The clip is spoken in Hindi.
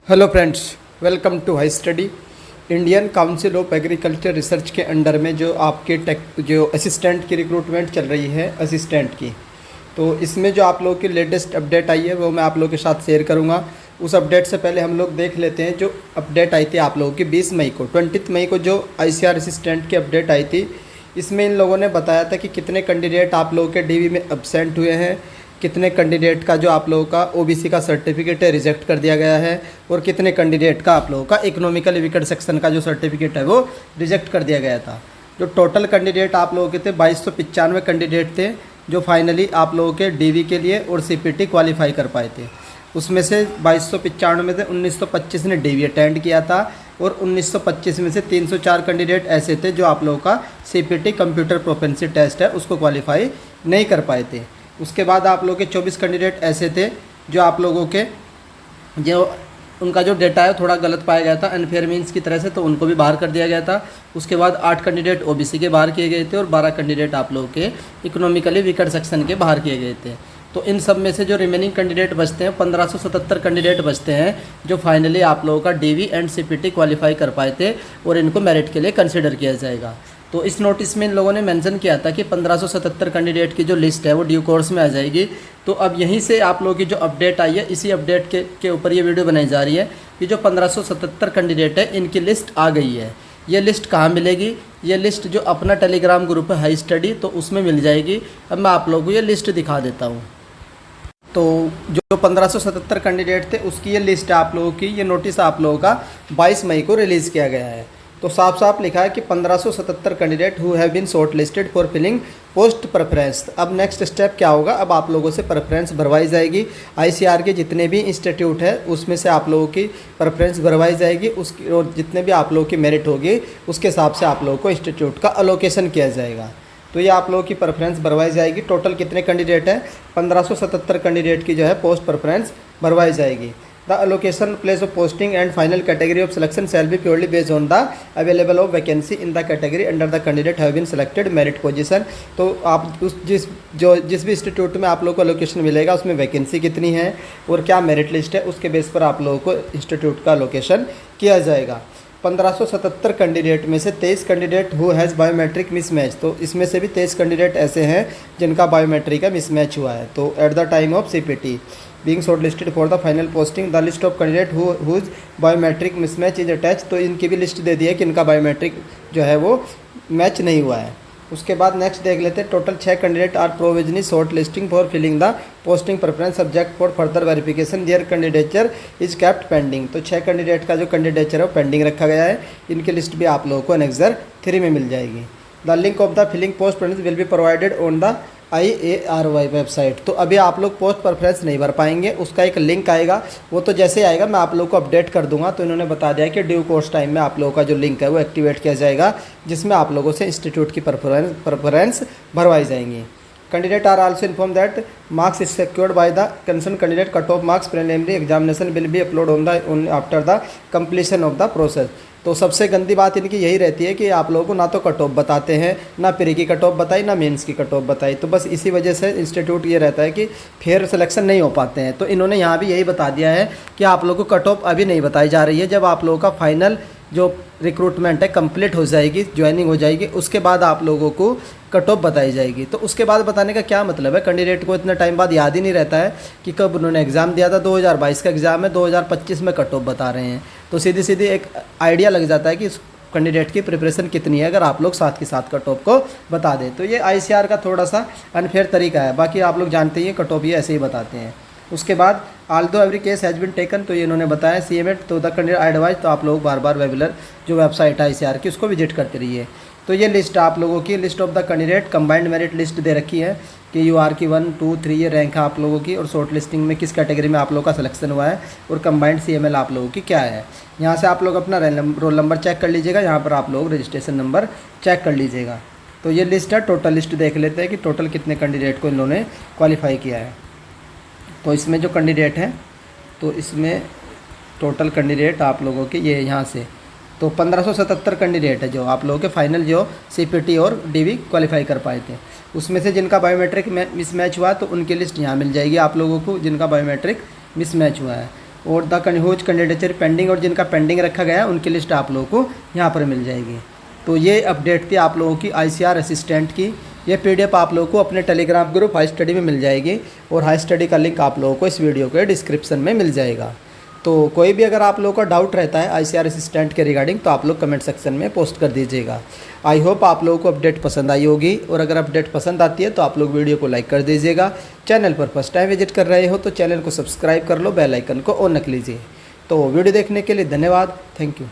Hello friends, welcome to high study. Indian Council of Agriculture Research के अंडर में जो आपके जो असिस्टेंट की रिक्रूटमेंट चल रही है असिस्टेंट की, तो इसमें जो आप लोगों की लेटेस्ट अपडेट आई है वो मैं आप लोगों के साथ शेयर करूंगा। उस अपडेट से पहले हम लोग देख लेते हैं जो अपडेट आई थी आप लोगों की 20 मई को 20 मई को जो ICR असिस्टेंट की अपडेट आई थी। इसमें इन लोगों ने बताया था कि कितने कैंडिडेट आप लोगों के DV में एब्सेंट हुए हैं, कितने कैंडिडेट का जो आप लोगों का OBC का सर्टिफिकेट है रिजेक्ट कर दिया गया है, और कितने कैंडिडेट का आप लोगों का इकोनॉमिकली वीकर सेक्शन का जो सर्टिफिकेट है वो रिजेक्ट कर दिया गया था। जो टोटल कैंडिडेट आप लोगों के थे 2295 कैंडिडेट थे जो फाइनली आप लोगों के DV के लिए और CPT क्वालिफाई कर पाए थे। उसमें से 2295 में से 1925 ने DV अटेंड किया था और 1925 में से 304 कैंडिडेट ऐसे थे जो आप लोगों का CPT कंप्यूटर प्रोपेंसी टेस्ट है उसको क्वालिफाई नहीं कर पाए थे। उसके बाद आप लोगों के 24 कैंडिडेट ऐसे थे जो आप लोगों के जो उनका जो डेटा है थोड़ा गलत पाया गया था अनफेयर मीन्स की तरह से, तो उनको भी बाहर कर दिया गया था। उसके बाद 8 कैंडिडेट OBC के बाहर किए गए थे और 12 कैंडिडेट आप लोगों के इकोनॉमिकली वीकर सेक्शन के बाहर किए गए थे। तो इन सब में से जो रिमेनिंग कैंडिडेट बचते हैं 1577 कैंडिडेट बचते हैं जो फाइनली आप लोगों का DV एंड CPT क्वालिफाई कर पाए थे और इनको मेरिट के लिए कंसिडर किया जाएगा। तो इस नोटिस में इन लोगों ने मेंशन किया था कि 1577 कैंडिडेट की जो लिस्ट है वो ड्यू कोर्स में आ जाएगी। तो अब यहीं से आप लोगों की जो अपडेट आई है इसी अपडेट के ऊपर ये वीडियो बनाई जा रही है कि जो 1577 कैंडिडेट है इनकी लिस्ट आ गई है। ये लिस्ट कहाँ मिलेगी? ये लिस्ट जो अपना टेलीग्राम ग्रुप है हाई स्टडी तो उसमें मिल जाएगी। अब मैं आप लोगों को ये लिस्ट दिखा देता हूँ। तो जो 1577 कैंडिडेट थे उसकी ये लिस्ट है आप लोगों की। ये नोटिस आप लोगों का 22 मई को रिलीज़ किया गया है। तो साफ साफ लिखा है कि 1577 candidate who have been short listed for filling post preference. अब नेक्स्ट स्टेप क्या होगा? अब आप लोगों से प्रेफरेंस भरवाई जाएगी। ICR के जितने भी इंस्टीट्यूट है उसमें से आप लोगों की प्रेफरेंस भरवाई जाएगी उसकी, और जितने भी आप लोगों की मेरिट होगी उसके हिसाब से आप लोगों को इंस्टीट्यूट का अलोकेशन किया जाएगा। तो ये आप लोगों की प्रेफरेंस भरवाई जाएगी। टोटल कितने कैंडिडेट हैं? 1577 कैंडिडेट की जो है पोस्ट प्रेफरेंस भरवाई जाएगी। The allocation place of posting and final category of selection shall be purely based on the available of vacancy in the category under the candidate have been selected merit position. तो आप जिस भी इंस्टीट्यूट में आप लोगों को अलोकेशन मिलेगा उसमें वैकेंसी कितनी है और क्या मेरिट लिस्ट है उसके बेस पर आप लोगों को इंस्टीट्यूट का अलोकेशन किया जाएगा। 1577 कैंडिडेट में से 23 candidate who has biometric mismatch. तो इसमें से भी 23 कैंडिडेट ऐसे हैं जिनका बायोमेट्रिक का मिसमैच हुआ है। तो at the time of CPT being shortlisted for the final posting the list of candidate whose biometric mismatch is attached। तो इनकी भी लिस्ट दे दी है कि इनका बायोमेट्रिक जो है वो मैच नहीं हुआ है। उसके बाद नेक्स्ट देख लेते हैं। Total 6 candidate are provisionally short listing for filling the posting preference subject for further verification their candidature is kept pending. तो 6 कैंडिडेट का जो कैंडिडेचर है वो पेंडिंग रखा गया है। इनकी लिस्ट भी आप लोगों को एनेक्सर 3 में मिल जाएगी। The link of the filling post preference will be provided on the IARY website. तो अभी आप लोग पोस्ट प्रेफरेंस नहीं भर पाएंगे, उसका एक लिंक आएगा, वो तो जैसे ही आएगा मैं आप लोग को अपडेट कर दूंगा। तो इन्होंने बता दिया कि ड्यू कोर्स टाइम में आप लोगों का जो लिंक है वो एक्टिवेट किया जाएगा जिसमें आप लोगों से इंस्टीट्यूट की प्रेफरेंस भरवाई जाएंगी। Candidate are also inform that marks is secured by the concern candidate cut off marks preliminary examination will be upload on after the completion of the process. तो सबसे गंदी बात इनकी यही रहती है कि आप लोगों को ना तो कट ऑफ बताते हैं, ना प्री की कट ऑफ बताई, ना मेंस की कट ऑफ बताई। तो बस इसी वजह से इंस्टीट्यूट ये रहता है कि फेयर सिलेक्शन नहीं हो पाते हैं। तो इन्होंने यहाँ भी यही बता दिया है कि आप लोगों को कट ऑफ अभी नहीं बताई जा रही है। जब आप लोगों का फाइनल जो रिक्रूटमेंट है कंप्लीट हो जाएगी, ज्वाइनिंग हो जाएगी, उसके बाद आप लोगों को कट ऑफ बताई जाएगी। तो उसके बाद बताने का क्या मतलब है? कैंडिडेट को इतना टाइम बाद याद ही नहीं रहता है कि कब उन्होंने एग्ज़ाम दिया था। 2022 का एग्ज़ाम है, 2025 में कट ऑफ बता रहे हैं। तो सीधी सीधी एक आइडिया लग जाता है कि इस कैंडिडेट की प्रिपरेशन कितनी है अगर आप लोग साथ के साथ कट ऑफ को बता दें। तो ये ICR का थोड़ा सा अनफेयर तरीका है। बाकी आप लोग जानते ही हैं कट ऑफ ये ऐसे ही बताते हैं। उसके बाद although every case has been taken, तो ये इन्होंने बताया CMET तो द कैंडिडेट एडवाइज। तो आप लोग बार बार वेबुलर जो वेबसाइट है ICR की उसको विजिट करते रहिए। तो ये लिस्ट आप लोगों की list of the candidate combined merit list दे रखी है कि UR की 1, 2, 3 ये रैंक है आप लोगों की, और शॉर्ट लिस्टिंग में किस कैटेगरी में आप लोगों का सिलेक्शन हुआ है और कंबाइंड CML आप लोगों की क्या है। यहाँ से आप लोग अपना रोल नंबर चेक कर लीजिएगा, यहाँ पर आप लोग रजिस्ट्रेशन नंबर चेक कर लीजिएगा। तो ये लिस्ट है। टोटल लिस्ट देख लेते हैं कि टोटल कितने कैंडिडेट को इन्होंने क्वालिफाई किया है। तो इसमें जो कैंडिडेट हैं तो इसमें टोटल कैंडिडेट आप लोगों के ये यहाँ से तो 1577 कैंडिडेट है जो आप लोगों के फाइनल जो CPT और DV क्वालिफाई कर पाए थे। उसमें से जिनका बायोमेट्रिक मिसमैच हुआ तो उनकी लिस्ट यहाँ मिल जाएगी आप लोगों को जिनका बायोमेट्रिक मिसमैच हुआ है। और द हुज कैंडिडेचर पेंडिंग, और जिनका पेंडिंग रखा गया है उनकी लिस्ट आप लोगों को यहाँ पर मिल जाएगी। तो ये अपडेट थी आप लोगों की ICAR असिस्टेंट की। ये PDF आप लोगों को अपने टेलीग्राम ग्रुप हाई स्टडी में मिल जाएगी, और हाई स्टडी का लिंक आप लोगों को इस वीडियो के डिस्क्रिप्शन में मिल जाएगा। तो कोई भी अगर आप लोगों का डाउट रहता है ICAR असिस्टेंट के रिगार्डिंग, तो आप लोग कमेंट सेक्शन में पोस्ट कर दीजिएगा। आई होप आप लोगों को अपडेट पसंद आई होगी, और अगर अपडेट पसंद आती है तो आप लोग वीडियो को लाइक कर दीजिएगा। चैनल पर फर्स्ट टाइम विजिट कर रहे हो तो चैनल को सब्सक्राइब कर लो, बेल आइकन को ऑन रख लीजिए। तो वीडियो देखने के लिए धन्यवाद, थैंक यू।